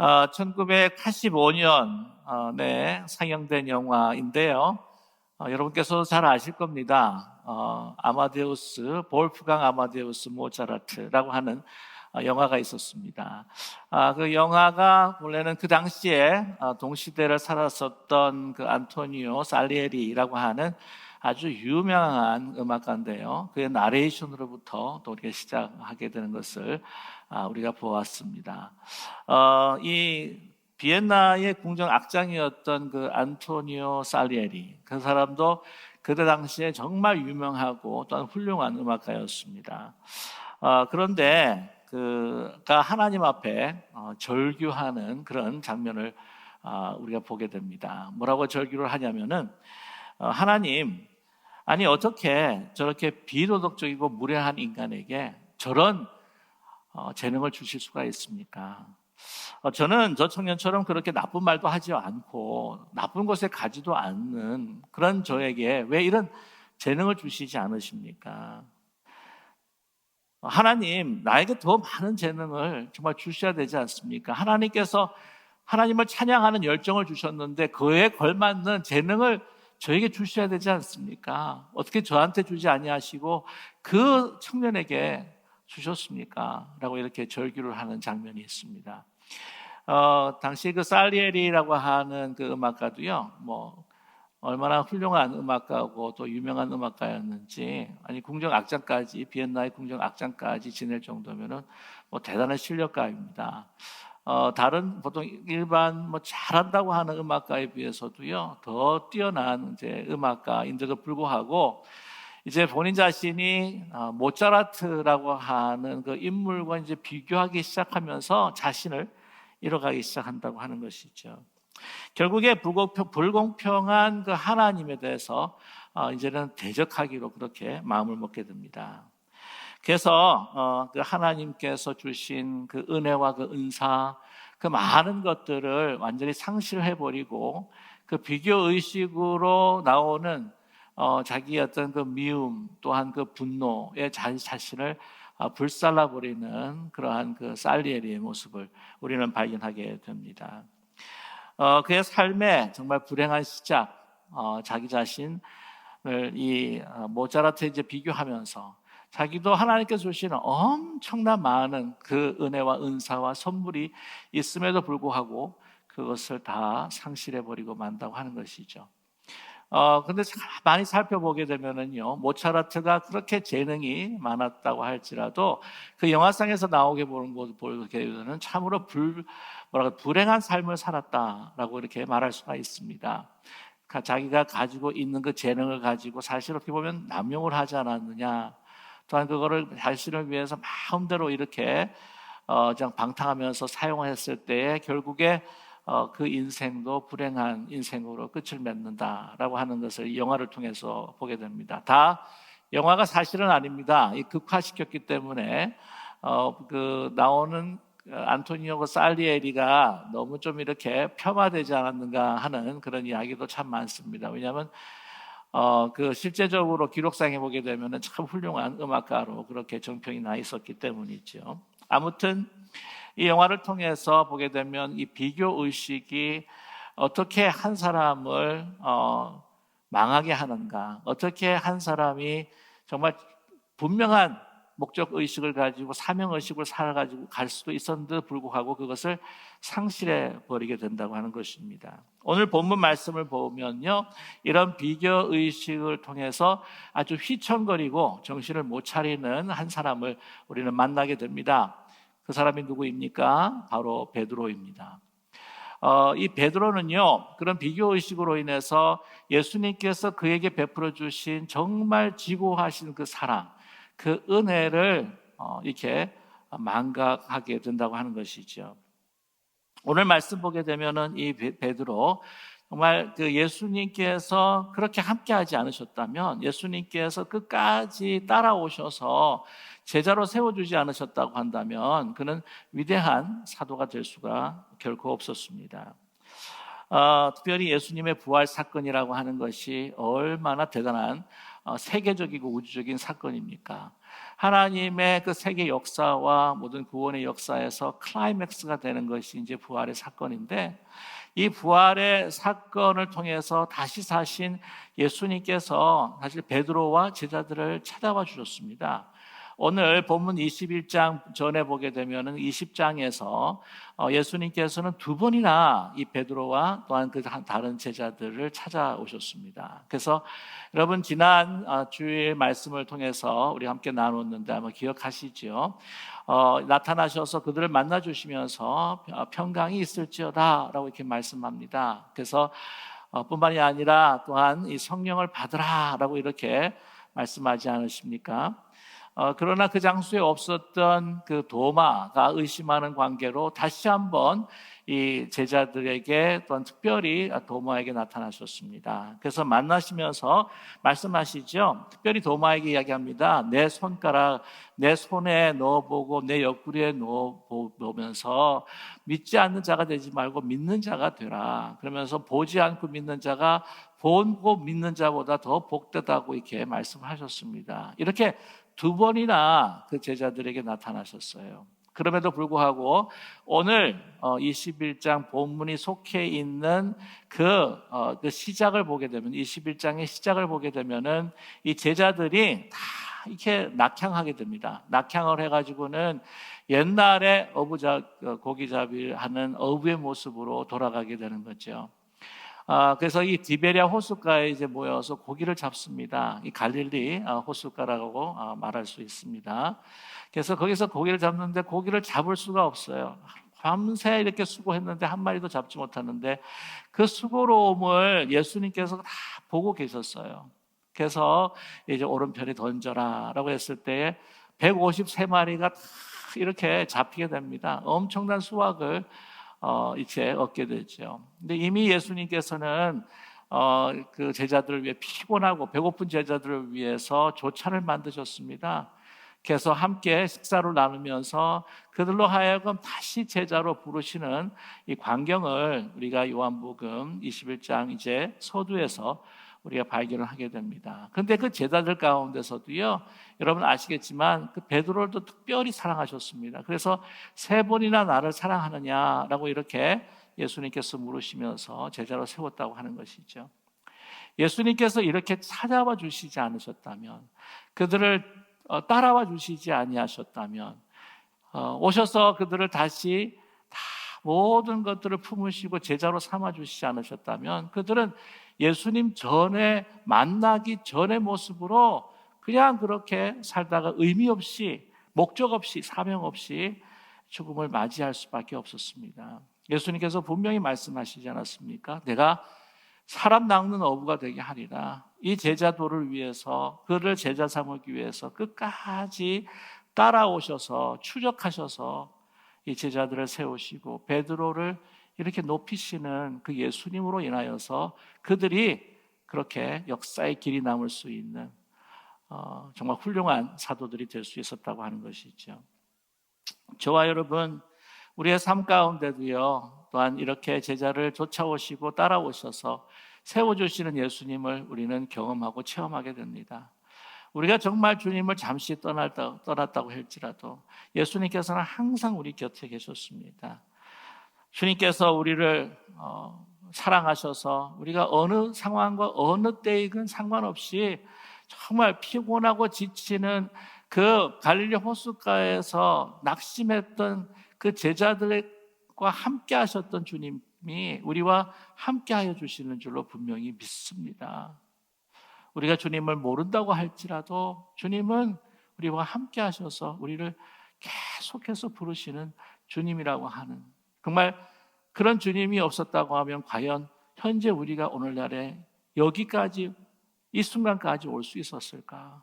1985년에 상영된 영화인데요. 여러분께서 잘 아실 겁니다. 아마데우스, 볼프강 아마데우스 모차르트라고 하는 영화가 있었습니다. 그 영화가 원래는 그 당시에 동시대를 살았었던 그 안토니오 살리에리라고 하는 아주 유명한 음악가인데요. 그의 나레이션으로부터 또 우리가 시작하게 되는 것을 우리가 보았습니다. 이 비엔나의 궁정 악장이었던 그 안토니오 살리에리, 그 사람도 그때 당시에 정말 유명하고 또한 훌륭한 음악가였습니다. 그런데 그가 하나님 앞에 절규하는 그런 장면을 우리가 보게 됩니다. 뭐라고 절규를 하냐면은 하나님, 아니 어떻게 저렇게 비도덕적이고 무례한 인간에게 저런 재능을 주실 수가 있습니까? 저는 저 청년처럼 그렇게 나쁜 말도 하지 않고 나쁜 곳에 가지도 않는 그런 저에게 왜 이런 재능을 주시지 않으십니까? 하나님, 나에게 더 많은 재능을 정말 주셔야 되지 않습니까? 하나님께서 하나님을 찬양하는 열정을 주셨는데 그에 걸맞는 재능을 저에게 주셔야 되지 않습니까? 어떻게 저한테 주지 아니하시고 그 청년에게 주셨습니까? 라고 이렇게 절규를 하는 장면이 있습니다. 당시 그 살리에리라고 하는 그 음악가도요, 얼마나 훌륭한 음악가고 또 유명한 음악가였는지, 아니 궁정 악장까지, 비엔나의 궁정 악장까지 지낼 정도면은 대단한 실력가입니다. 다른 보통 일반 잘한다고 하는 음악가에 비해서도요 더 뛰어난 이제 음악가인데도 불구하고 이제 본인 자신이 모차르트라고 하는 그 인물과 이제 비교하기 시작하면서 자신을 잃어가기 시작한다고 하는 것이죠. 결국에 불공평한 그 하나님에 대해서 이제는 대적하기로 그렇게 마음을 먹게 됩니다. 그래서 그 하나님께서 주신 그 은혜와 그 은사, 그 많은 것들을 완전히 상실해 버리고 그 비교 의식으로 나오는 자기의 어떤 그 미움 또한 그 분노의 자신을 불살라 버리는 그러한 그 살리에리의 모습을 우리는 발견하게 됩니다. 그의 삶의 정말 불행한 시작, 자기 자신을 이 모차르트에 이제 비교하면서 자기도 하나님께서 주시는 엄청난 많은 그 은혜와 은사와 선물이 있음에도 불구하고 그것을 다 상실해 버리고 만다고 하는 것이죠. 근데 많이 살펴보게 되면은요, 모차르트가 그렇게 재능이 많았다고 할지라도 그 영화상에서 나오게 보게 되면 참으로 불행한 삶을 살았다라고 이렇게 말할 수가 있습니다. 자기가 가지고 있는 그 재능을 가지고 사실 어떻게 보면 남용을 하지 않았느냐, 또한 그거를 자신을 위해서 마음대로 이렇게 그냥 방탕하면서 사용했을 때에 결국에 그 인생도 불행한 인생으로 끝을 맺는다라고 하는 것을 이 영화를 통해서 보게 됩니다. 다 영화가 사실은 아닙니다. 극화시켰기 때문에 그 나오는 안토니오 살리에리가 너무 좀 이렇게 폄하되지 않았는가 하는 그런 이야기도 참 많습니다. 왜냐하면 그 실제적으로 기록상에 보게 되면 참 훌륭한 음악가로 그렇게 정평이 나 있었기 때문이죠. 아무튼 이 영화를 통해서 보게 되면 이 비교 의식이 어떻게 한 사람을 망하게 하는가, 어떻게 한 사람이 정말 분명한 목적 의식을 가지고 사명 의식을 살아가지고 갈 수도 있었는데도 불구하고 그것을 상실해 버리게 된다고 하는 것입니다. 오늘 본문 말씀을 보면요, 이런 비교 의식을 통해서 아주 휘청거리고 정신을 못 차리는 한 사람을 우리는 만나게 됩니다. 그 사람이 누구입니까? 바로 베드로입니다. 이 베드로는요, 그런 비교 의식으로 인해서 예수님께서 그에게 베풀어 주신 정말 지고하신 그 사랑, 그 은혜를 이렇게 망각하게 된다고 하는 것이죠. 오늘 말씀 보게 되면은 이 베드로 정말 그 예수님께서 그렇게 함께하지 않으셨다면, 예수님께서 끝까지 따라오셔서 제자로 세워주지 않으셨다고 한다면 그는 위대한 사도가 될 수가 결코 없었습니다. 특별히 예수님의 부활 사건이라고 하는 것이 얼마나 대단한 세계적이고 우주적인 사건입니까? 하나님의 그 세계 역사와 모든 구원의 역사에서 클라이맥스가 되는 것이 이제 부활의 사건인데, 이 부활의 사건을 통해서 다시 사신 예수님께서 사실 베드로와 제자들을 찾아와 주셨습니다. 오늘 본문 21장 전에 보게 되면은 20장에서 예수님께서는 두 번이나 이 베드로와 또한 그 다른 제자들을 찾아오셨습니다. 그래서 여러분 지난 주일 말씀을 통해서 우리 함께 나눴는데 아마 기억하시죠? 나타나셔서 그들을 만나 주시면서 평강이 있을지어다라고 이렇게 말씀합니다. 그래서 뿐만이 아니라 또한 이 성령을 받으라라고 이렇게 말씀하지 않으십니까? 그러나 그 장소에 없었던 그 도마가 의심하는 관계로 다시 한번 이 제자들에게 또한 특별히 도마에게 나타나셨습니다. 그래서 만나시면서 말씀하시죠. 특별히 도마에게 이야기합니다. 내 손가락 내 손에 넣어보고 내 옆구리에 넣어보면서 믿지 않는 자가 되지 말고 믿는 자가 되라. 그러면서 보지 않고 믿는 자가 보고 믿는 자보다 더 복되다고 이렇게 말씀하셨습니다. 이렇게 두 번이나 그 제자들에게 나타나셨어요. 그럼에도 불구하고 오늘 21장 본문이 속해 있는 그 시작을 보게 되면 21장의 시작을 보게 되면은 이 제자들이 다 이렇게 낙향하게 됩니다. 낙향을 해가지고는 옛날에 고기잡이를 하는 어부의 모습으로 돌아가게 되는 거죠. 그래서 이 디베랴 호숫가에 이제 모여서 고기를 잡습니다. 이 갈릴리 호숫가라고 말할 수 있습니다. 그래서 거기서 고기를 잡는데 고기를 잡을 수가 없어요. 밤새 이렇게 수고했는데 한 마리도 잡지 못하는데 그 수고로움을 예수님께서 다 보고 계셨어요. 그래서 이제 오른편에 던져라라고 했을 때 153마리가 다 이렇게 잡히게 됩니다. 엄청난 수확을 이제 얻게 되죠. 근데 이미 예수님께서는 그 제자들을 위해 피곤하고 배고픈 제자들을 위해서 조차를 만드셨습니다. 그래서 함께 식사를 나누면서 그들로 하여금 다시 제자로 부르시는 이 광경을 우리가 요한복음 21장 이제 서두에서 우리가 발견을 하게 됩니다. 그런데 그 제자들 가운데서도요, 여러분 아시겠지만 그 베드로를 또 특별히 사랑하셨습니다. 그래서 세 번이나 나를 사랑하느냐라고 이렇게 예수님께서 물으시면서 제자로 세웠다고 하는 것이죠. 예수님께서 이렇게 찾아와 주시지 않으셨다면, 그들을 따라와 주시지 아니하셨다면, 오셔서 그들을 다시 다 모든 것들을 품으시고 제자로 삼아 주시지 않으셨다면 그들은 예수님 전에 만나기 전의 모습으로 그냥 그렇게 살다가 의미 없이 목적 없이 사명 없이 죽음을 맞이할 수밖에 없었습니다. 예수님께서 분명히 말씀하시지 않았습니까? 내가 사람 낚는 어부가 되게 하리라. 이 제자도를 위해서 그를 제자 삼기 위해서 끝까지 따라오셔서 추적하셔서 이 제자들을 세우시고 베드로를 이렇게 높이시는 그 예수님으로 인하여서 그들이 그렇게 역사의 길이 남을 수 있는 정말 훌륭한 사도들이 될 수 있었다고 하는 것이죠. 저와 여러분, 우리의 삶 가운데도요, 또한 이렇게 제자를 쫓아오시고 따라오셔서 세워주시는 예수님을 우리는 경험하고 체험하게 됩니다. 우리가 정말 주님을 잠시 떠났다고 할지라도 예수님께서는 항상 우리 곁에 계셨습니다. 주님께서 우리를 사랑하셔서 우리가 어느 상황과 어느 때이건 상관없이 정말 피곤하고 지치는 그 갈릴리 호숫가에서 낙심했던 그 제자들과 함께 하셨던 주님이 우리와 함께 하여 주시는 줄로 분명히 믿습니다. 우리가 주님을 모른다고 할지라도 주님은 우리와 함께 하셔서 우리를 계속해서 부르시는 주님이라고 하는, 정말 그런 주님이 없었다고 하면 과연 현재 우리가 오늘날에 여기까지 이 순간까지 올 수 있었을까?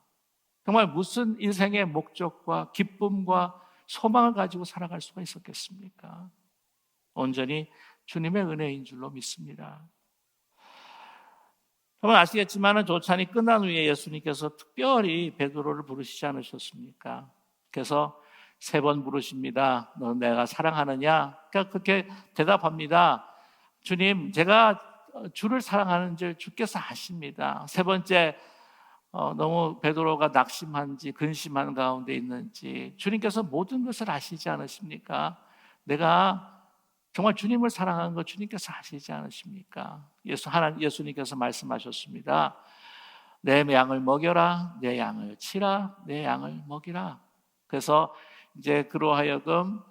정말 무슨 인생의 목적과 기쁨과 소망을 가지고 살아갈 수가 있었겠습니까? 온전히 주님의 은혜인 줄로 믿습니다. 여러분 아시겠지만 조찬이 끝난 후에 예수님께서 특별히 베드로를 부르시지 않으셨습니까? 그래서 3번 부르십니다. 너 내가 사랑하느냐? 그러니까 그렇게 대답합니다. 주님, 제가 주를 사랑하는 줄 주께서 아십니다. 3번째, 너무 베드로가 낙심한지 근심한 가운데 있는지 주님께서 모든 것을 아시지 않으십니까? 내가 정말 주님을 사랑하는 거 주님께서 아시지 않으십니까? 예수님께서 말씀하셨습니다. 내 양을 먹여라, 내 양을 치라, 내 양을 먹이라. 그래서 이제 그로 하여금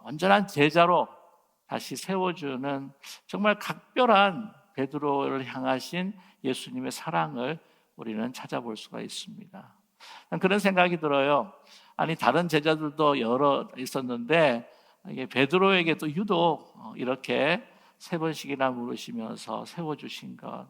온전한 제자로 다시 세워주는 정말 각별한 베드로를 향하신 예수님의 사랑을 우리는 찾아볼 수가 있습니다. 그런 생각이 들어요. 아니 다른 제자들도 여러 있었는데 이게 베드로에게 또 유독 이렇게 세 번씩이나 물으시면서 세워주신 것.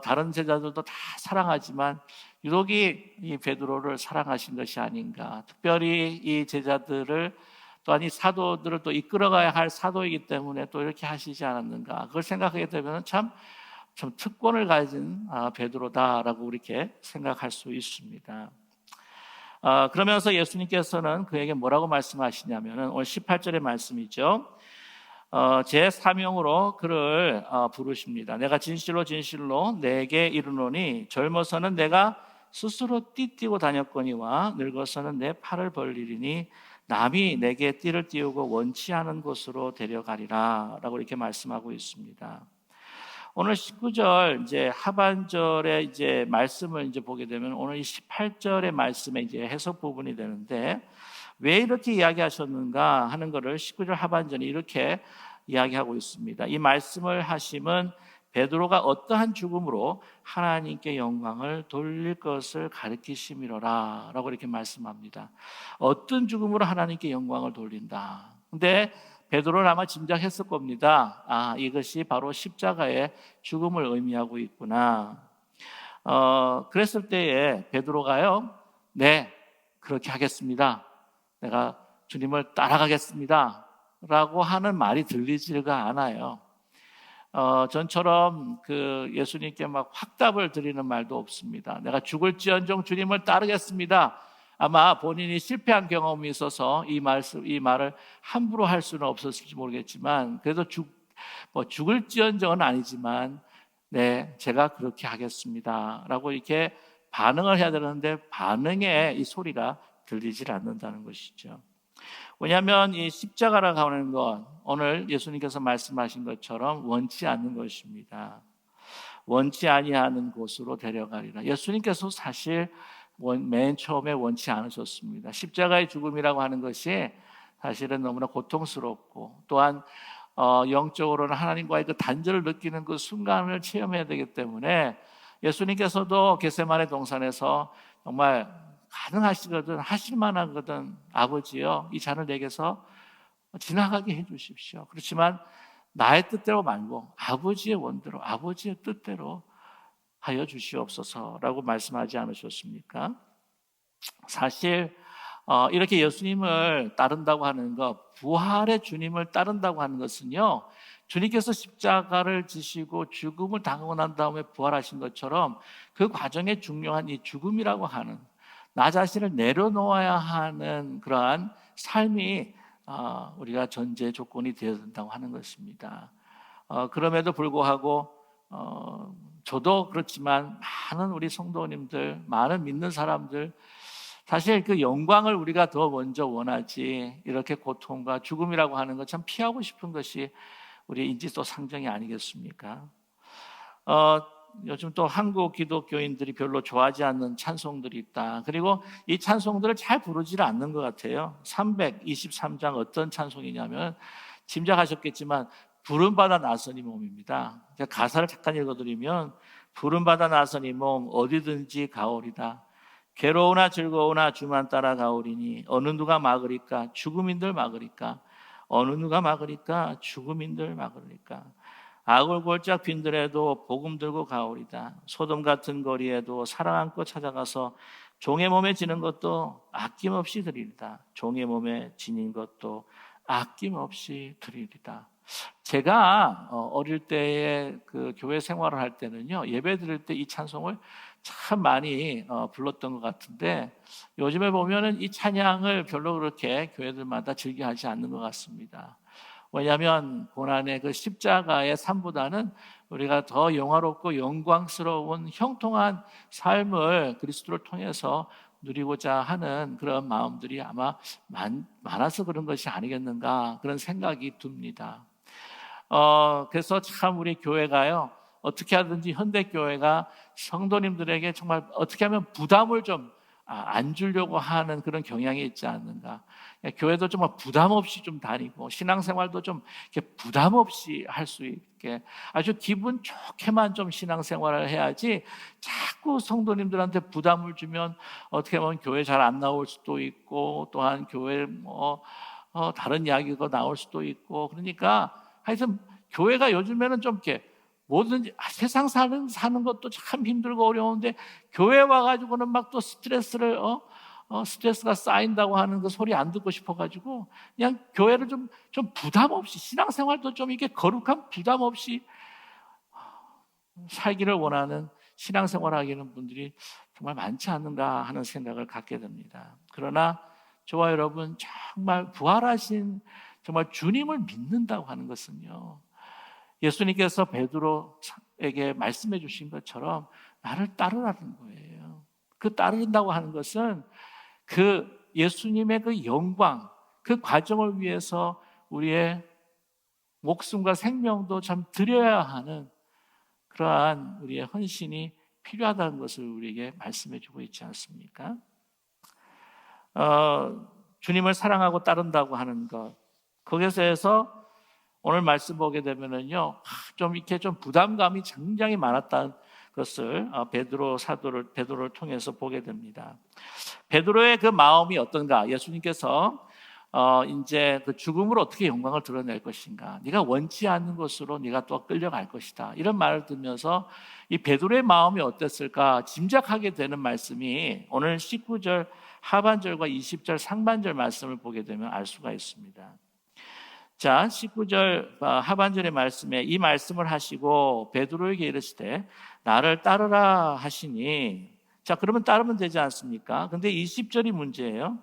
다른 제자들도 다 사랑하지만 유독이 이 베드로를 사랑하신 것이 아닌가. 특별히 이 제자들을 또한 이 사도들을 또 이끌어가야 할 사도이기 때문에 또 이렇게 하시지 않았는가. 그걸 생각하게 되면 참 특권을 가진 베드로다라고 이렇게 생각할 수 있습니다. 그러면서 예수님께서는 그에게 뭐라고 말씀하시냐면은 오늘 18절의 말씀이죠. 제 사명으로 그를 부르십니다. 내가 진실로 진실로 내게 이르노니 젊어서는 내가 스스로 띠띠고 다녔거니와 늙어서는 내 팔을 벌리리니 남이 내게 띠를 띄우고 원치 않은 곳으로 데려가리라 라고 이렇게 말씀하고 있습니다. 오늘 19절 이제 하반절에 이제 말씀을 이제 보게 되면 오늘 이 18절의 말씀의 이제 해석 부분이 되는데 왜 이렇게 이야기하셨는가 하는 것을 19절 하반절에 이렇게 이야기하고 있습니다. 이 말씀을 하심은 베드로가 어떠한 죽음으로 하나님께 영광을 돌릴 것을 가르치심이로라 라고 이렇게 말씀합니다. 어떤 죽음으로 하나님께 영광을 돌린다. 근데 베드로는 아마 짐작했을 겁니다. 이것이 바로 십자가의 죽음을 의미하고 있구나. 그랬을 때에 베드로가요, 네, 그렇게 하겠습니다. 내가 주님을 따라가겠습니다. 라고 하는 말이 들리지가 않아요. 전처럼 예수님께 막 확답을 드리는 말도 없습니다. 내가 죽을지언정 주님을 따르겠습니다. 아마 본인이 실패한 경험이 있어서 이 말을 함부로 할 수는 없었을지 모르겠지만 그래도 죽을지언정은 아니지만 네, 제가 그렇게 하겠습니다. 라고 이렇게 반응을 해야 되는데 반응의 이 소리가 들리질 않는다는 것이죠. 왜냐하면 이 십자가라고 하는 것 오늘 예수님께서 말씀하신 것처럼 원치 않는 것입니다. 원치 아니하는 곳으로 데려가리라. 예수님께서 사실 맨 처음에 원치 않으셨습니다. 십자가의 죽음이라고 하는 것이 사실은 너무나 고통스럽고 또한 영적으로는 하나님과의 그 단절을 느끼는 그 순간을 체험해야 되기 때문에 예수님께서도 겟세마네 동산에서 정말 가능하시거든 하실 만하거든 아버지여 이 잔을 내게서 지나가게 해주십시오. 그렇지만 나의 뜻대로 말고 아버지의 원대로 아버지의 뜻대로 하여 주시옵소서라고 말씀하지 않으셨습니까? 사실 이렇게 예수님을 따른다고 하는 것, 부활의 주님을 따른다고 하는 것은요, 주님께서 십자가를 지시고 죽음을 당하고 난 다음에 부활하신 것처럼 그 과정에 중요한 이 죽음이라고 하는 나 자신을 내려놓아야 하는 그러한 삶이 우리가 전제 조건이 되어야 된다고 하는 것입니다. 그럼에도 불구하고 저도 그렇지만 많은 우리 성도님들, 많은 믿는 사람들 사실 그 영광을 우리가 더 먼저 원하지 이렇게 고통과 죽음이라고 하는 것 참 피하고 싶은 것이 우리 인지도 상정이 아니겠습니까? 요즘 또 한국 기독교인들이 별로 좋아하지 않는 찬송들이 있다. 그리고 이 찬송들을 잘 부르지를 않는 것 같아요. 323장 어떤 찬송이냐면 짐작하셨겠지만 부름받아 나선 이 몸입니다. 가사를 잠깐 읽어드리면 부름받아 나선 이 몸 어디든지 가오리다. 괴로우나 즐거우나 주만 따라 가오리니 어느 누가 막으리까 죽음인들 막으리까 어느 누가 막으리까 죽음인들 막으리까 악을 골짝 빈들에도 복음 들고 가오리다. 소돔 같은 거리에도 사랑 안고 찾아가서 종의 몸에 지는 것도 아낌없이 드리리다. 종의 몸에 지닌 것도 아낌없이 드리리다. 제가 어릴 때에 그 교회 생활을 할 때는요, 예배 드릴 때 이 찬송을 참 많이 불렀던 것 같은데 요즘에 보면은 이 찬양을 별로 그렇게 교회들마다 즐겨하지 않는 것 같습니다. 왜냐하면 고난의 그 십자가의 삶보다는 우리가 더 영화롭고 영광스러운 형통한 삶을 그리스도를 통해서 누리고자 하는 그런 마음들이 아마 많아서 그런 것이 아니겠는가, 그런 생각이 듭니다. 그래서 참 우리 교회가요, 어떻게 하든지 현대교회가 성도님들에게 정말 어떻게 하면 부담을 좀 안 주려고 하는 그런 경향이 있지 않는가. 교회도 정말 부담 없이 좀 다니고 신앙생활도 좀 이렇게 부담 없이 할 수 있게 아주 기분 좋게만 좀 신앙생활을 해야지, 자꾸 성도님들한테 부담을 주면 어떻게 보면 교회 잘 안 나올 수도 있고, 또한 교회 다른 이야기가 나올 수도 있고, 그러니까 하여튼 교회가 요즘에는 좀 이렇게 뭐든지 세상 사는 것도 참 힘들고 어려운데 교회 와가지고는 막 또 스트레스가 쌓인다고 하는 그 소리 안 듣고 싶어가지고 그냥 교회를 좀 부담 없이, 신앙생활도 좀 이게 거룩한 부담 없이 살기를 원하는, 신앙생활 하기는 분들이 정말 많지 않는가 하는 생각을 갖게 됩니다. 그러나 저와 여러분, 정말 부활하신 정말 주님을 믿는다고 하는 것은요, 예수님께서 베드로에게 말씀해 주신 것처럼 나를 따르라는 거예요. 그 따른다고 하는 것은 그 예수님의 그 영광, 그 과정을 위해서 우리의 목숨과 생명도 참 드려야 하는 그러한 우리의 헌신이 필요하다는 것을 우리에게 말씀해 주고 있지 않습니까? 주님을 사랑하고 따른다고 하는 것, 거기서 오늘 말씀 보게 되면은요, 좀 이렇게 좀 부담감이 굉장히 많았다는 것을 베드로를 통해서 보게 됩니다. 베드로의 그 마음이 어떤가? 예수님께서 이제 그 죽음으로 어떻게 영광을 드러낼 것인가? 네가 원치 않는 곳으로 네가 또 끌려갈 것이다. 이런 말을 들으면서 이 베드로의 마음이 어땠을까 짐작하게 되는 말씀이 오늘 19절 하반절과 20절 상반절 말씀을 보게 되면 알 수가 있습니다. 자, 19절 하반절의 말씀에 이 말씀을 하시고 베드로에게 이르시되 나를 따르라 하시니, 자, 그러면 따르면 되지 않습니까? 근데 20절이 문제예요.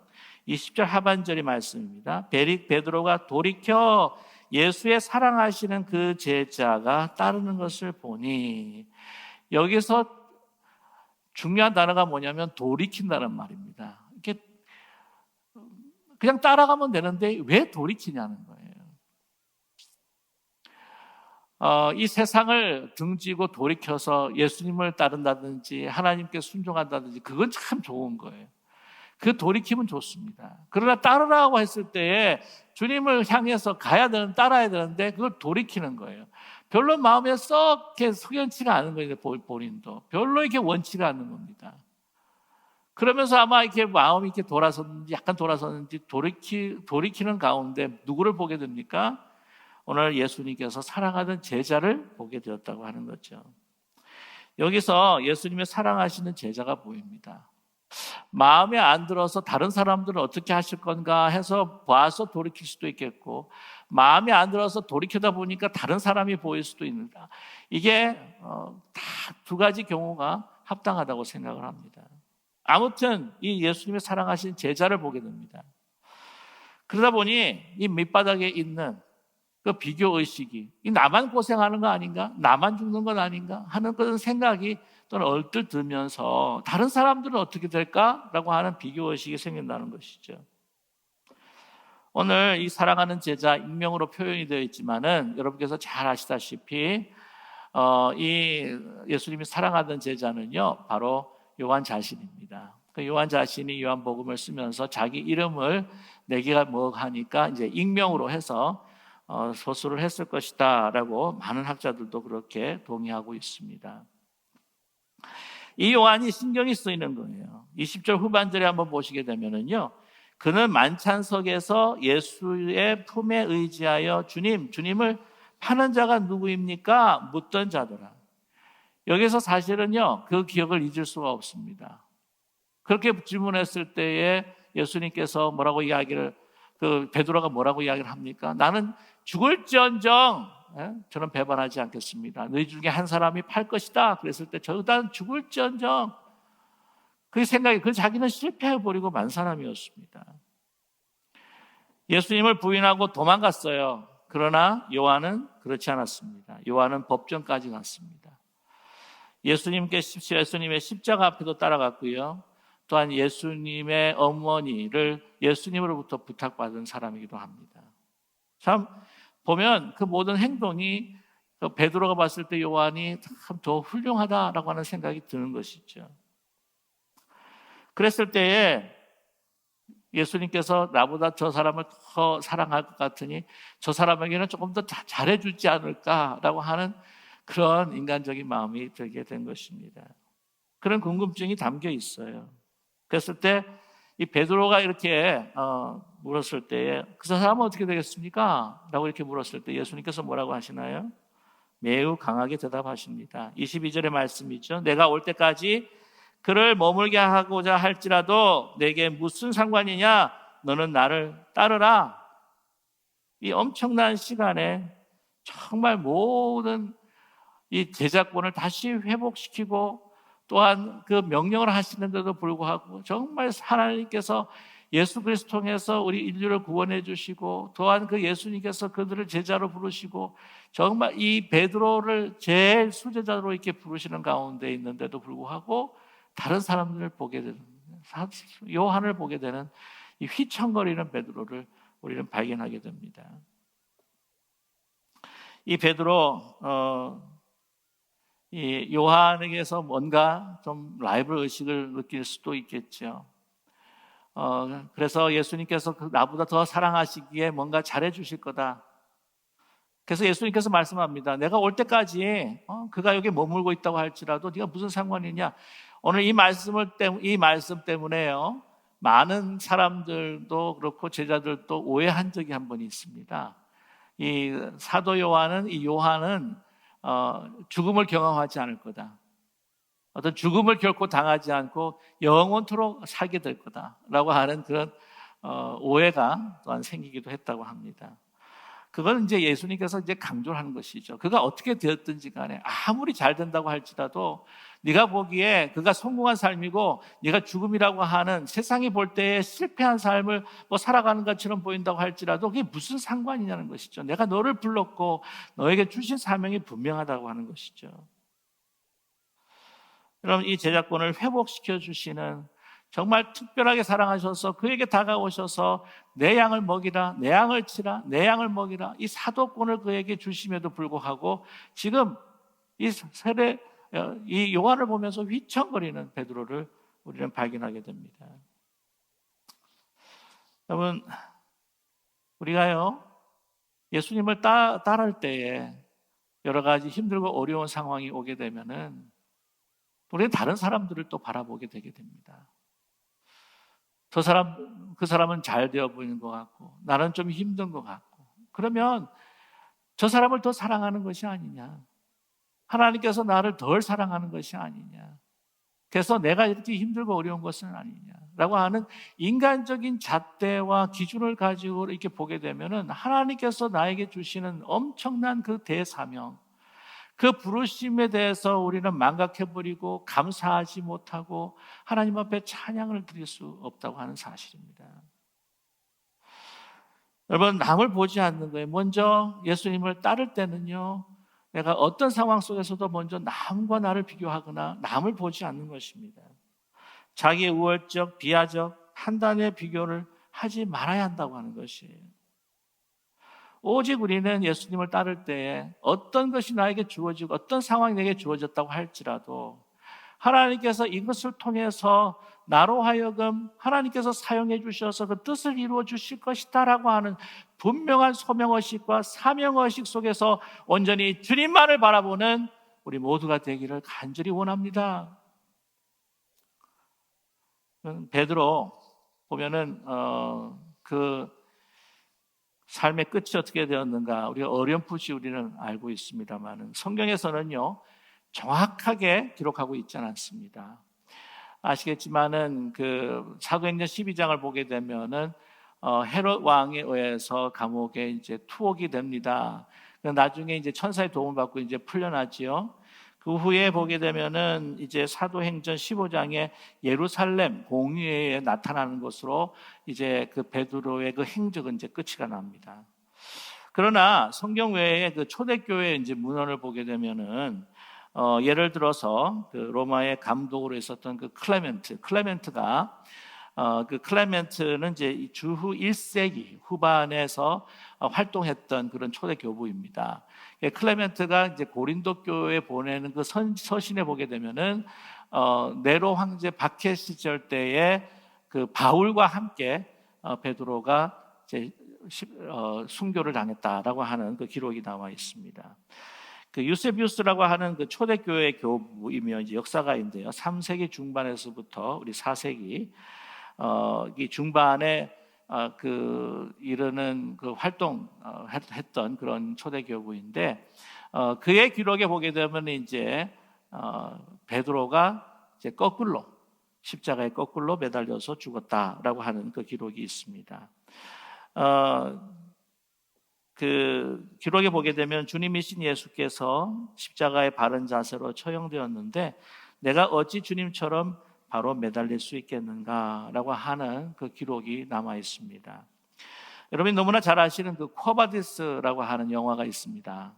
20절 하반절의 말씀입니다. 베드로가 돌이켜 예수의 사랑하시는 그 제자가 따르는 것을 보니, 여기서 중요한 단어가 뭐냐면 돌이킨다는 말입니다. 이게 그냥 따라가면 되는데 왜 돌이키냐는 거예요. 이 세상을 등지고 돌이켜서 예수님을 따른다든지 하나님께 순종한다든지 그건 참 좋은 거예요. 그 돌이킴은 좋습니다. 그러나 따르라고 했을 때에 주님을 향해서 따라야 되는데 그걸 돌이키는 거예요. 별로 마음에 썩 석연치가 않은 거예요. 본인도 별로 이렇게 원치가 않는 겁니다. 그러면서 아마 이렇게 마음이 이렇게 약간 돌아섰는지 돌이키는 가운데 누구를 보게 됩니까? 오늘 예수님께서 사랑하는 제자를 보게 되었다고 하는 거죠. 여기서 예수님의 사랑하시는 제자가 보입니다. 마음에 안 들어서 다른 사람들은 어떻게 하실 건가 해서 봐서 돌이킬 수도 있겠고, 마음에 안 들어서 돌이키다 보니까 다른 사람이 보일 수도 있는다. 이게 다 두 가지 경우가 합당하다고 생각을 합니다. 아무튼 이 예수님의 사랑하신 제자를 보게 됩니다. 그러다 보니 이 밑바닥에 있는 그 비교의식이, 이 나만 고생하는 거 아닌가? 나만 죽는 건 아닌가? 하는 그런 생각이 또는 얼뜻 들면서 다른 사람들은 어떻게 될까라고 하는 비교의식이 생긴다는 것이죠. 오늘 이 사랑하는 제자, 익명으로 표현이 되어 있지만은 여러분께서 잘 아시다시피 이 예수님이 사랑하던 제자는요, 바로 요한 자신입니다. 그 요한 자신이 요한복음을 쓰면서 자기 이름을 내기가 뭐 하니까 이제 익명으로 해서 서술을 했을 것이다 라고 많은 학자들도 그렇게 동의하고 있습니다. 이 요한이 신경이 쓰이는 거예요. 20절 후반절에 한번 보시게 되면은요, 그는 만찬석에서 예수의 품에 의지하여 주님을 파는 자가 누구입니까? 묻던 자더라. 여기서 사실은요, 그 기억을 잊을 수가 없습니다. 그렇게 질문했을 때에 예수님께서 베드로가 뭐라고 이야기를 합니까? 나는 죽을지언정 저는 배반하지 않겠습니다. 너희 중에 한 사람이 팔 것이다. 그랬을 때 저는 죽을지언정, 그 생각이, 자기는 실패해버리고 만 사람이었습니다. 예수님을 부인하고 도망갔어요. 그러나 요한은 그렇지 않았습니다. 요한은 법정까지 갔습니다. 예수님의 십자가 앞에도 따라갔고요. 또한 예수님의 어머니를 예수님으로부터 부탁받은 사람이기도 합니다. 참 보면 그 모든 행동이 베드로가 봤을 때 요한이 참 더 훌륭하다라고 하는 생각이 드는 것이죠. 그랬을 때에 예수님께서 나보다 저 사람을 더 사랑할 것 같으니 저 사람에게는 조금 더 잘해주지 않을까라고 하는 그런 인간적인 마음이 들게 된 것입니다. 그런 궁금증이 담겨 있어요. 그랬을 때 이 베드로가 이렇게 물었을 때에 그 사람은 어떻게 되겠습니까? 라고 이렇게 물었을 때 예수님께서 뭐라고 하시나요? 매우 강하게 대답하십니다. 22절의 말씀이죠. 내가 올 때까지 그를 머물게 하고자 할지라도 내게 무슨 상관이냐? 너는 나를 따르라. 이 엄청난 시간에 정말 모든 이 제자권을 다시 회복시키고 또한 그 명령을 하시는데도 불구하고 정말 하나님께서 예수 그리스도 통해서 우리 인류를 구원해 주시고 또한 그 예수님께서 그들을 제자로 부르시고 정말 이 베드로를 제일 수제자로 이렇게 부르시는 가운데 있는데도 불구하고 다른 사람들을 보게 되는, 요한을 보게 되는 이 휘청거리는 베드로를 우리는 발견하게 됩니다. 이 베드로 이 요한에게서 뭔가 좀 라이벌 의식을 느낄 수도 있겠죠. 그래서 예수님께서 나보다 더 사랑하시기에 뭔가 잘해 주실 거다. 그래서 예수님께서 말씀합니다. 내가 올 때까지 그가 여기 머물고 있다고 할지라도 네가 무슨 상관이냐. 오늘 이 말씀 때문에요. 많은 사람들도 그렇고 제자들도 오해한 적이 한 번 있습니다. 이 사도 요한은 죽음을 경험하지 않을 거다. 어떤 죽음을 결코 당하지 않고 영원토록 살게 될 거다라고 하는 그런 오해가 또한 생기기도 했다고 합니다. 그건 이제 예수님께서 이제 강조를 하는 것이죠. 그가 어떻게 되었든지 간에 아무리 잘 된다고 할지라도 네가 보기에 그가 성공한 삶이고 네가 죽음이라고 하는 세상이 볼 때에 실패한 삶을 살아가는 것처럼 보인다고 할지라도 그게 무슨 상관이냐는 것이죠. 내가 너를 불렀고 너에게 주신 사명이 분명하다고 하는 것이죠. 여러분, 이 제자권을 회복시켜 주시는 정말 특별하게 사랑하셔서 그에게 다가오셔서 내 양을 먹이라, 내 양을 치라, 내 양을 먹이라 이 사도권을 그에게 주심에도 불구하고 지금 이 요한을 보면서 휘청거리는 베드로를 우리는 발견하게 됩니다. 여러분, 우리가요 예수님을 따를 때에 여러 가지 힘들고 어려운 상황이 오게 되면은 우리는 다른 사람들을 또 바라보게 되게 됩니다. 그 사람은 잘 되어 보이는 것 같고 나는 좀 힘든 것 같고 그러면 저 사람을 더 사랑하는 것이 아니냐, 하나님께서 나를 덜 사랑하는 것이 아니냐, 그래서 내가 이렇게 힘들고 어려운 것은 아니냐라고 하는 인간적인 잣대와 기준을 가지고 이렇게 보게 되면은 하나님께서 나에게 주시는 엄청난 그 대사명, 그 부르심에 대해서 우리는 망각해버리고 감사하지 못하고 하나님 앞에 찬양을 드릴 수 없다고 하는 사실입니다. 여러분, 남을 보지 않는 거예요. 먼저 예수님을 따를 때는요, 내가 어떤 상황 속에서도 먼저 남과 나를 비교하거나 남을 보지 않는 것입니다. 자기의 우월적, 비하적, 판단의 비교를 하지 말아야 한다고 하는 것이에요. 오직 우리는 예수님을 따를 때에 어떤 것이 나에게 주어지고 어떤 상황이 내게 주어졌다고 할지라도 하나님께서 이것을 통해서 나로 하여금 하나님께서 사용해 주셔서 그 뜻을 이루어 주실 것이다 라고 하는 분명한 소명의식과 사명의식 속에서 온전히 주님만을 바라보는 우리 모두가 되기를 간절히 원합니다. 베드로 보면은 그 삶의 끝이 어떻게 되었는가 우리가 어렴풋이 우리는 알고 있습니다만 성경에서는요 정확하게 기록하고 있지는 않습니다. 아시겠지만은 그 사도행전 12장을 보게 되면은 헤롯 왕에 의해서 감옥에 이제 투옥이 됩니다. 나중에 이제 천사의 도움을 받고 이제 풀려나지요. 그 후에 보게 되면은 이제 사도행전 15장에 예루살렘 공회에 나타나는 것으로 이제 그 베드로의 그 행적은 이제 끝이 납니다. 그러나 성경 외에 그 초대교회 이제 문헌을 보게 되면은 예를 들어서 그 로마의 감독으로 있었던 그 클레멘트가 그 클레멘트는 이제 주후 1세기 후반에서 활동했던 그런 초대 교부입니다. 클레멘트가 이제 고린도 교회에 보내는 그 서신에 보게 되면은 네로 황제 박해 시절 때에 그 바울과 함께 베드로가 이제 순교를 당했다라고 하는 그 기록이 나와 있습니다. 그 유세비우스라고 하는 그 초대교회 교부이며 이제 역사가인데요. 3세기 중반에서부터 우리 4세기 이 중반에 그 이르는 그 활동 했던 그런 초대 교부인데 그의 기록에 보게 되면 이제 베드로가 이제 거꾸로 십자가에 거꾸로 매달려서 죽었다라고 하는 그 기록이 있습니다. 그 기록에 보게 되면 주님이신 예수께서 십자가의 바른 자세로 처형되었는데 내가 어찌 주님처럼 바로 매달릴 수 있겠는가라고 하는 그 기록이 남아 있습니다. 여러분이 너무나 잘 아시는 그 코바디스라고 하는 영화가 있습니다.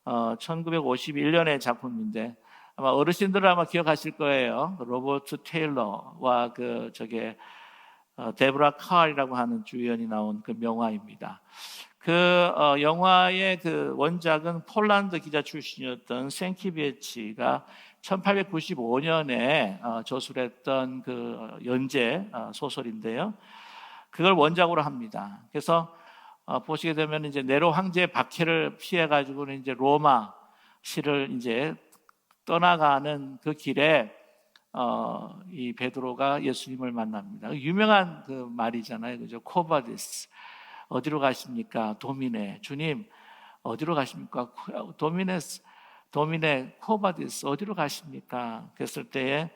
1951년의 작품인데 아마 어르신들은 아마 기억하실 거예요. 로버트 테일러와 그 데브라 칼이라고 하는 주연이 나온 그 명화입니다. 그 영화의 그 원작은 폴란드 기자 출신이었던 생키비에치가 1895년에 저술했던 그 연재 소설인데요. 그걸 원작으로 합니다. 그래서 보시게 되면 이제 네로 황제의 박해를 피해 가지고는 이제 로마 시를 이제 떠나가는 그 길에 이 베드로가 예수님을 만납니다. 유명한 그 말이잖아요, 그죠? 코바디스. 어디로 가십니까? 도미네. 주님, 어디로 가십니까? 도미네 코바디스 어디로 가십니까? 그랬을 때에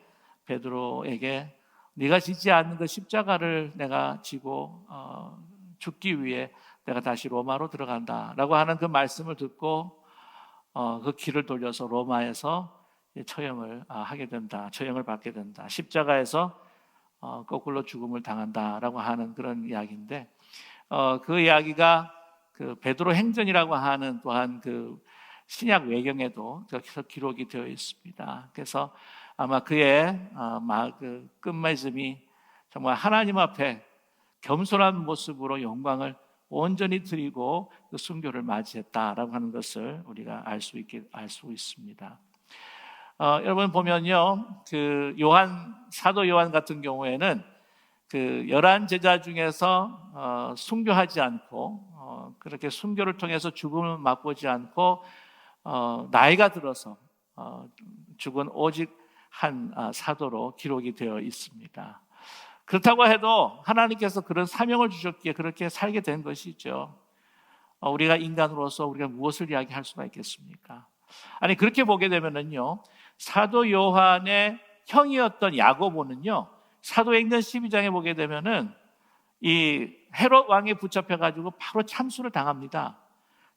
베드로에게 네가 지지 않는 그 십자가를 내가 지고 죽기 위해 내가 다시 로마로 들어간다라고 하는 그 말씀을 듣고 그 길을 돌려서 로마에서 처형을 하게 된다. 처형을 받게 된다. 십자가에서 거꾸로 죽음을 당한다라고 하는 그런 이야기인데 그 이야기가 그 베드로 행전이라고 하는 또한 그 신약 외경에도 기록이 되어 있습니다. 그래서 아마 그의 그 끝맺음이 정말 하나님 앞에 겸손한 모습으로 영광을 온전히 드리고 그 순교를 맞이했다라고 하는 것을 우리가 알 수 있습니다. 여러분 보면요, 그 사도 요한 같은 경우에는 그 11 제자 중에서 순교하지 않고 그렇게 순교를 통해서 죽음을 맛보지 않고 나이가 들어서 죽은 오직 한 사도로 기록이 되어 있습니다. 그렇다고 해도 하나님께서 그런 사명을 주셨기에 그렇게 살게 된 것이죠. 우리가 인간으로서 우리가 무엇을 이야기할 수가 있겠습니까? 아니 그렇게 보게 되면은요, 사도 요한의 형이었던 야고보는요, 사도행전 12장에 보게 되면은 이 헤롯 왕에 붙잡혀 가지고 바로 참수를 당합니다.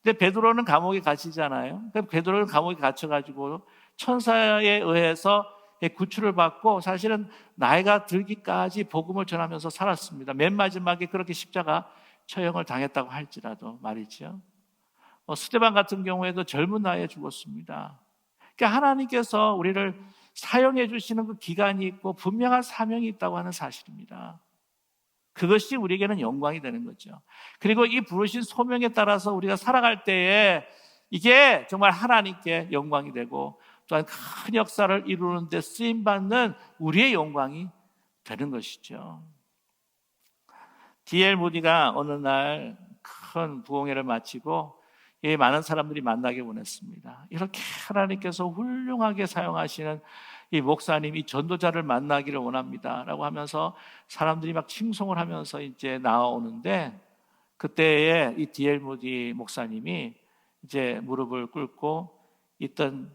근데 베드로는 감옥에 갇히잖아요. 베드로는 감옥에 갇혀 가지고 천사에 의해서 구출을 받고 사실은 나이가 들기까지 복음을 전하면서 살았습니다. 맨 마지막에 그렇게 십자가 처형을 당했다고 할지라도 말이죠. 스데반 같은 경우에도 젊은 나이에 죽었습니다. 그러니까 하나님께서 우리를 사용해 주시는 그 기간이 있고 분명한 사명이 있다고 하는 사실입니다. 그것이 우리에게는 영광이 되는 거죠. 그리고 이 부르신 소명에 따라서 우리가 살아갈 때에 이게 정말 하나님께 영광이 되고 또한 큰 역사를 이루는 데 쓰임받는 우리의 영광이 되는 것이죠. D.L. 무디가 어느 날 큰 부흥회를 마치고 많은 사람들이 만나게 원했습니다. 이렇게 하나님께서 훌륭하게 사용하시는 이 목사님, 이 전도자를 만나기를 원합니다 라고 하면서 사람들이 막 칭송을 하면서 이제 나오는데 그때에 이 D.L. 무디 목사님이 이제 무릎을 꿇고 있던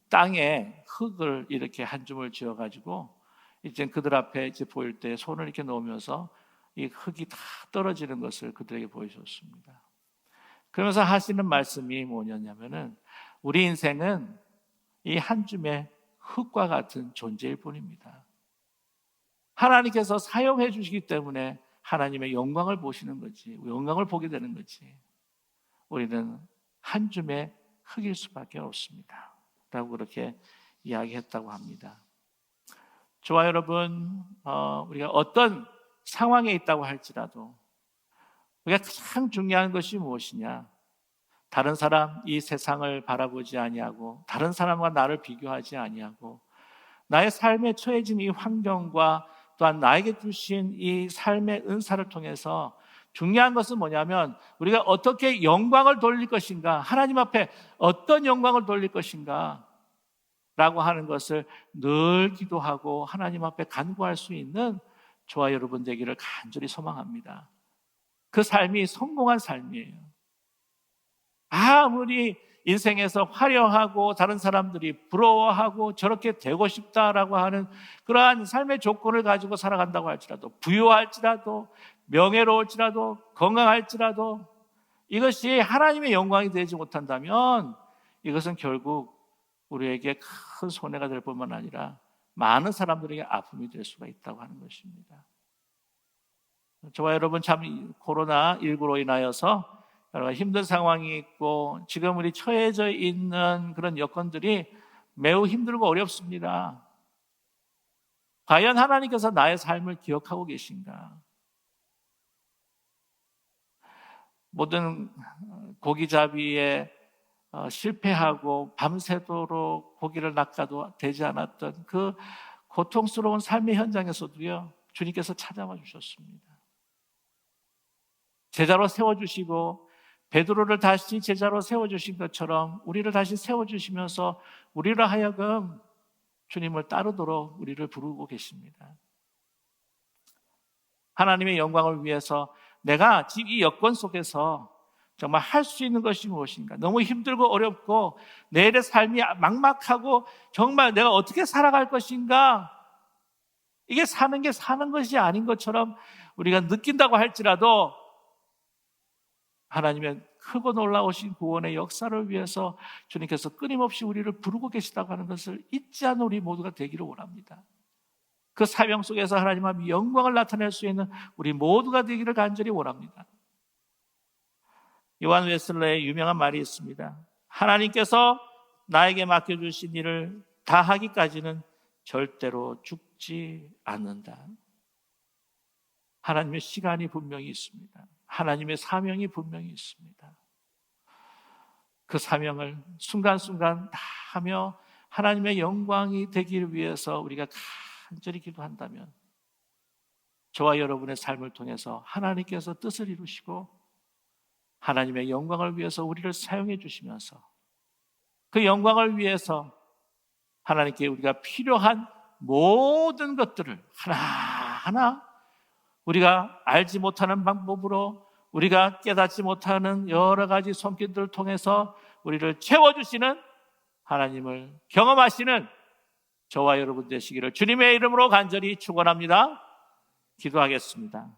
땅에 흙을 이렇게 한 줌을 지어가지고 이제 그들 앞에 이제 보일 때 손을 이렇게 놓으면서 이 흙이 다 떨어지는 것을 그들에게 보여줬습니다. 그러면서 하시는 말씀이 뭐냐면은 우리 인생은 이 한 줌의 흙과 같은 존재일 뿐입니다. 하나님께서 사용해 주시기 때문에 하나님의 영광을 보시는 거지, 영광을 보게 되는 거지. 우리는 한 줌의 흙일 수밖에 없습니다 라고 그렇게 이야기했다고 합니다. 저와 여러분, 우리가 어떤 상황에 있다고 할지라도 우리가 가장 중요한 것이 무엇이냐? 다른 사람, 이 세상을 바라보지 아니하고 다른 사람과 나를 비교하지 아니하고 나의 삶에 처해진 이 환경과 또한 나에게 주신 이 삶의 은사를 통해서 중요한 것은 뭐냐면 우리가 어떻게 영광을 돌릴 것인가, 하나님 앞에 어떤 영광을 돌릴 것인가 라고 하는 것을 늘 기도하고 하나님 앞에 간구할 수 있는 저와 여러분 되기를 간절히 소망합니다. 그 삶이 성공한 삶이에요. 아무리 인생에서 화려하고 다른 사람들이 부러워하고 저렇게 되고 싶다라고 하는 그러한 삶의 조건을 가지고 살아간다고 할지라도, 부유할지라도, 명예로울지라도, 건강할지라도 이것이 하나님의 영광이 되지 못한다면 이것은 결국 우리에게 큰 손해가 될 뿐만 아니라 많은 사람들에게 아픔이 될 수가 있다고 하는 것입니다. 저와 여러분 참 코로나19로 인하여서 여러 가지 힘든 상황이 있고 지금 우리 처해져 있는 그런 여건들이 매우 힘들고 어렵습니다. 과연 하나님께서 나의 삶을 기억하고 계신가? 모든 고기잡이에 실패하고 밤새도록 고기를 낚아도 되지 않았던 그 고통스러운 삶의 현장에서도요, 주님께서 찾아와 주셨습니다. 제자로 세워주시고 베드로를 다시 제자로 세워주신 것처럼 우리를 다시 세워주시면서 우리를 하여금 주님을 따르도록 우리를 부르고 계십니다. 하나님의 영광을 위해서 내가 지금 이 여건 속에서 정말 할 수 있는 것이 무엇인가? 너무 힘들고 어렵고 내일의 삶이 막막하고 정말 내가 어떻게 살아갈 것인가? 이게 사는 게 사는 것이 아닌 것처럼 우리가 느낀다고 할지라도 하나님의 크고 놀라우신 구원의 역사를 위해서 주님께서 끊임없이 우리를 부르고 계시다고 하는 것을 잊지 않는 우리 모두가 되기를 원합니다. 그 사명 속에서 하나님 앞에 영광을 나타낼 수 있는 우리 모두가 되기를 간절히 원합니다. 요한 웨슬레의 유명한 말이 있습니다. 하나님께서 나에게 맡겨주신 일을 다 하기까지는 절대로 죽지 않는다. 하나님의 시간이 분명히 있습니다. 하나님의 사명이 분명히 있습니다. 그 사명을 순간순간 다 하며 하나님의 영광이 되기를 위해서 우리가 간절히 기도한다면 저와 여러분의 삶을 통해서 하나님께서 뜻을 이루시고 하나님의 영광을 위해서 우리를 사용해 주시면서 그 영광을 위해서 하나님께 우리가 필요한 모든 것들을 하나하나 우리가 알지 못하는 방법으로 우리가 깨닫지 못하는 여러 가지 손길들을 통해서 우리를 채워주시는 하나님을 경험하시는 저와 여러분 되시기를 주님의 이름으로 간절히 축원합니다. 기도하겠습니다.